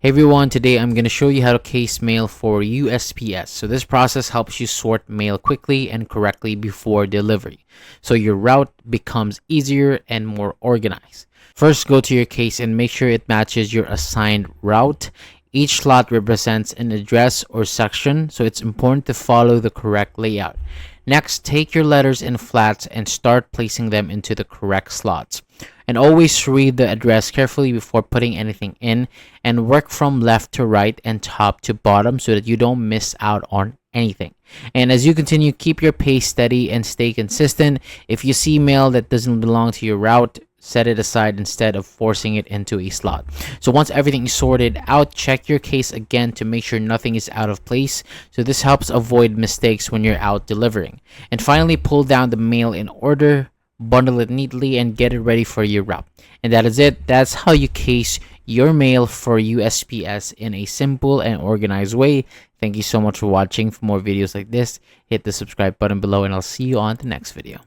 Hey everyone, today I'm going to show you how to case mail for USPS. So this process helps you sort mail quickly and correctly before delivery, so your route becomes easier and more organized. First, go to your case and make sure it matches your assigned route. Each slot represents an address or section, so it's important to follow the correct layout. Next, take your letters in flats and start placing them into the correct slots. And always read the address carefully before putting anything in, and work from left to right and top to bottom so that you don't miss out on anything. And as you continue, keep your pace steady and stay consistent. If you see mail that doesn't belong to your route, set it aside instead of forcing it into a slot. So once everything is sorted out, check your case again to make sure nothing is out of place. So this helps avoid mistakes when you're out delivering. And finally, pull down the mail in order, bundle it neatly, and get it ready for your route. And that is it. That's how you case your mail for USPS in a simple and organized way. Thank you so much for watching. For more videos like this, hit the subscribe button below, and I'll see you on the next video.